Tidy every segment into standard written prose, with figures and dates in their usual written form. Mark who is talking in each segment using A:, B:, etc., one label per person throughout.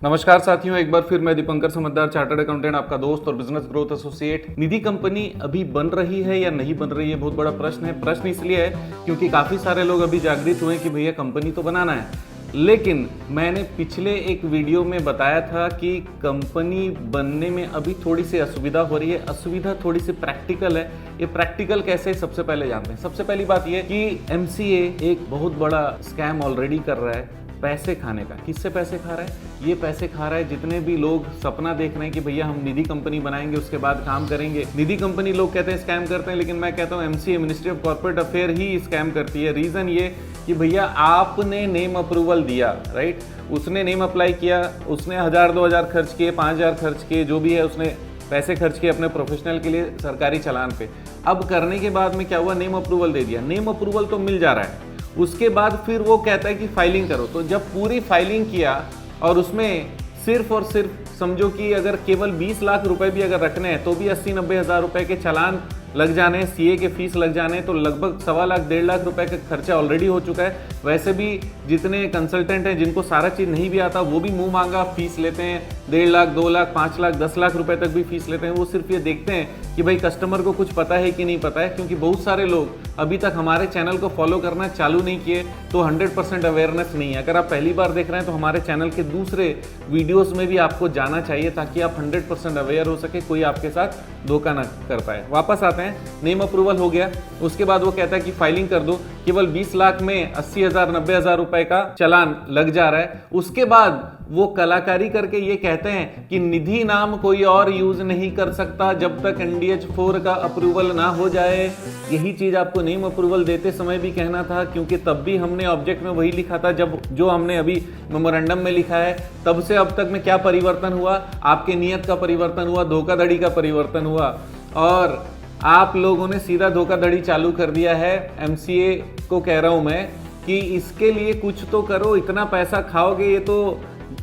A: नमस्कार साथियों, एक बार फिर मैं दीपंकर समझदार चार्टर्ड अकाउंटेंट, आपका दोस्त और बिजनेस ग्रोथ एसोसिएट। निधि कंपनी अभी बन रही है या नहीं बन रही है, बहुत बड़ा प्रश्न है। प्रश्न इसलिए है क्योंकि काफी सारे लोग अभी जागृत हुए कि भैया कंपनी तो बनाना है, लेकिन मैंने पिछले एक वीडियो में बताया था कि कंपनी बनने में अभी थोड़ी सी असुविधा हो रही है। असुविधा थोड़ी सी प्रैक्टिकल है। ये प्रैक्टिकल कैसे, सबसे पहले जानते हैं। सबसे पहली बात ये कि एमसीए एक बहुत बड़ा स्कैम ऑलरेडी कर रहा है पैसे खाने का। किससे पैसे खा रहा है? ये पैसे खा रहा है जितने भी लोग सपना देख रहे हैं कि भैया हम निधि कंपनी बनाएंगे, उसके बाद काम करेंगे। निधि कंपनी लोग कहते हैं स्कैम करते हैं, लेकिन मैं कहता हूँ MCA, ministry of corporate affair he scam करती है। रीजन ये कि भैया आपने नेम अप्रूवल दिया, राइट? उसने नेम अप्लाई किया, उसने 1000-2000 खर्च किए, 5000 खर्च किए, जो भी है उसने पैसे खर्च किए अपने प्रोफेशनल के लिए सरकारी चालान पे। अब करने के बाद में क्या हुआ? नेम अप्रूवल दे दिया। नेम अप्रूवल तो मिल जा रहा है, उसके बाद फिर वो कहता है कि फाइलिंग करो। तो जब पूरी फाइलिंग किया और उसमें सिर्फ और सिर्फ समझो कि अगर केवल 20 लाख रुपए भी अगर रखने हैं तो भी 80-90 हज़ार रुपए के चालान लग जाने, सीए के फीस लग जाने, तो लगभग 1.25 लाख 1.5 लाख रुपए का खर्चा ऑलरेडी हो चुका है। वैसे भी जितने कंसल्टेंट हैं जिनको सारा चीज़ नहीं भी आता, वो भी मुंह मांगा फीस लेते हैं। 1.5 लाख, 2 लाख, 5 लाख, 10 लाख रुपए तक भी फीस लेते हैं। वो सिर्फ ये देखते हैं कि भाई कस्टमर को कुछ पता है कि नहीं पता है, क्योंकि बहुत सारे लोग अभी तक हमारे चैनल को फॉलो करना चालू नहीं किए, तो 100% अवेयरनेस नहीं है। अगर आप पहली बार देख रहे हैं तो हमारे चैनल के दूसरे वीडियोस में भी आपको जाना चाहिए ताकि आप 100% अवेयर हो सके, कोई आपके साथ धोखा ना कर पाए। वापस आते हैं, नेम अप्रूवल हो गया, उसके बाद वो कहता है कि फाइलिंग कर दो। केवल 20 लाख में 80,000 90,000 रुपए का चालान लग जा रहा है। उसके बाद वो कलाकारी करके ये कहते हैं कि निधि नाम कोई और यूज नहीं कर सकता जब तक NDH 4 का अप्रूवल ना हो जाए। यही चीज आपको नेम अप्रूवल देते समय भी कहना था, क्योंकि तब भी हमने ऑब्जेक्ट में वही लिखा था जब जो हमने अभी मेमोरेंडम में लिखा है। तब से अब तक में क्या परिवर्तन हुआ? आपके नियत का परिवर्तन हुआ, धोखाधड़ी का परिवर्तन हुआ, और आप लोगों ने सीधा धोखाधड़ी चालू कर दिया है। एमसीए को कह रहा हूं मैं कि इसके लिए कुछ तो करो। इतना पैसा खाओगे, ये तो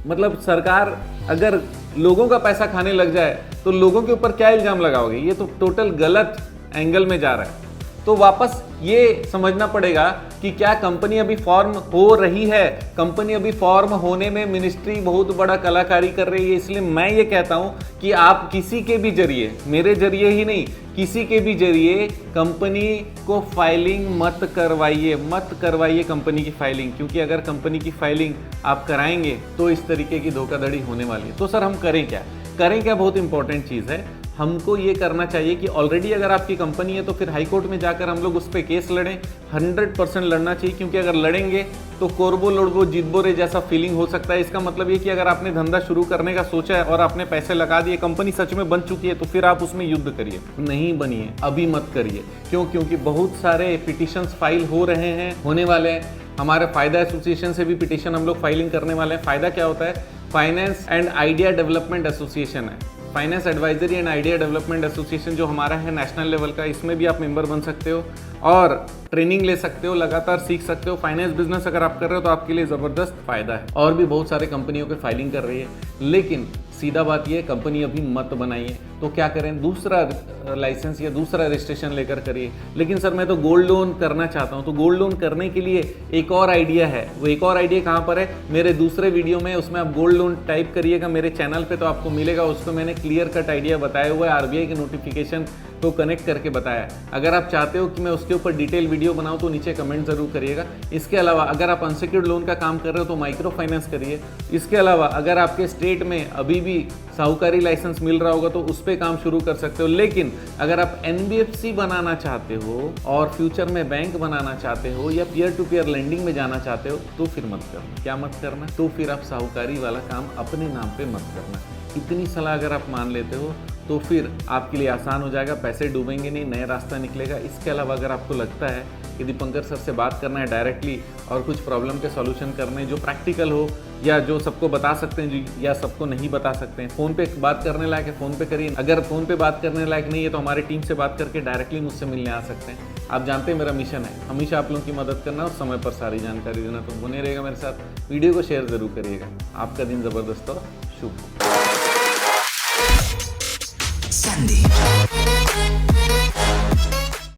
A: मतलब सरकार अगर लोगों का पैसा खाने लग जाए तो लोगों के ऊपर क्या इल्जाम लगाओगे? ये तो टोटल गलत एंगल में जा रहा है। तो वापस ये समझना पड़ेगा कि क्या कंपनी अभी फॉर्म हो रही है। कंपनी अभी फॉर्म होने में मिनिस्ट्री बहुत बड़ा कलाकारी कर रही है। इसलिए मैं ये कहता हूं कि आप किसी के भी जरिए, मेरे जरिए ही नहीं, किसी के भी जरिए कंपनी को फाइलिंग मत करवाइए कंपनी की फाइलिंग, क्योंकि अगर कंपनी की फाइलिंग आप कराएंगे तो इस तरीके की धोखाधड़ी होने वाली है। तो सर हम करें क्या? बहुत इंपॉर्टेंट चीज़ है। हमको ये करना चाहिए कि ऑलरेडी अगर आपकी कंपनी है तो फिर हाई कोर्ट में जाकर हम लोग उस पर केस लड़ें। 100% लड़ना चाहिए, क्योंकि अगर लड़ेंगे तो कोरबो लड़बो जितबो रे जैसा फीलिंग हो सकता है। इसका मतलब ये कि अगर आपने धंधा शुरू करने का सोचा है और आपने पैसे लगा दिए, कंपनी सच में बन चुकी है, तो फिर आप उसमें युद्ध करिए। नहीं बनिए, अभी मत करिए। क्यों? क्योंकि बहुत सारे पिटिशंस फाइल हो रहे हैं, होने वाले हैं। हमारे फायदा एसोसिएशन से भी पिटिशन हम लोग फाइलिंग करने वाले हैं। फायदा क्या होता है? Finance and idea development association है, finance advisory and idea development association जो हमारा है नेशनल लेवल का। इसमें भी आप मेंबर बन सकते हो और ट्रेनिंग ले सकते हो, लगातार सीख सकते हो। फाइनेंस बिजनेस अगर आप कर रहे हो तो आपके लिए ज़बरदस्त फायदा है। और भी बहुत सारे कंपनियों के फाइलिंग कर रही है, लेकिन सीधा बात ये, कंपनी अभी मत बनाइए। तो क्या करें? दूसरा लाइसेंस या दूसरा रजिस्ट्रेशन लेकर करिए। लेकिन सर मैं तो गोल्ड लोन करना चाहता हूँ। तो गोल्ड लोन करने के लिए एक और आइडिया है। वो एक और आइडिया कहाँ पर है? मेरे दूसरे वीडियो में, उसमें आप गोल्ड लोन टाइप करिएगा मेरे चैनल पे तो आपको मिलेगा। उसको मैंने क्लियर कट आइडिया बताया हुआ है, आरबीआई के नोटिफिकेशन को कनेक्ट करके बताया। अगर आप चाहते हो कि मैं उसके ऊपर डिटेल वीडियो बनाऊं तो नीचे कमेंट जरूर करिएगा। इसके अलावा अगर आप अनसिक्योर्ड लोन का काम कर रहे हो तो माइक्रो फाइनेंस करिए। इसके अलावा अगर आपके स्टेट में अभी भी साहूकारी लाइसेंस मिल रहा होगा तो उस पर काम शुरू कर सकते हो। लेकिन अगर आप NBFC बनाना चाहते हो और फ्यूचर में बैंक बनाना चाहते हो या पीयर टू पीयर लेंडिंग में जाना चाहते हो तो फिर मत करना। क्या मत करना? तो फिर आप साहूकारी वाला काम अपने नाम पे मत करना। इतनी सलाह अगर आप मान लेते हो तो फिर आपके लिए आसान हो जाएगा, पैसे डूबेंगे नहीं, नया रास्ता निकलेगा। इसके अलावा अगर आपको लगता है कि दीपंकर सर से बात करना है डायरेक्टली और कुछ प्रॉब्लम के सॉल्यूशन करने जो प्रैक्टिकल हो या जो सबको बता सकते हैं या सबको नहीं बता सकते हैं, फ़ोन पे बात करने लायक है फ़ोन पे करिए। अगर फ़ोन पे बात करने लायक नहीं है तो हमारी टीम से बात करके डायरेक्टली मुझसे मिलने आ सकते हैं। आप जानते हैं मेरा मिशन है हमेशा आप लोगों की मदद करना और समय पर सारी जानकारी देना। तो बने रहेगा मेरे साथ, वीडियो को शेयर ज़रूर करिएगा। आपका दिन ज़बरदस्त और शुभ हो।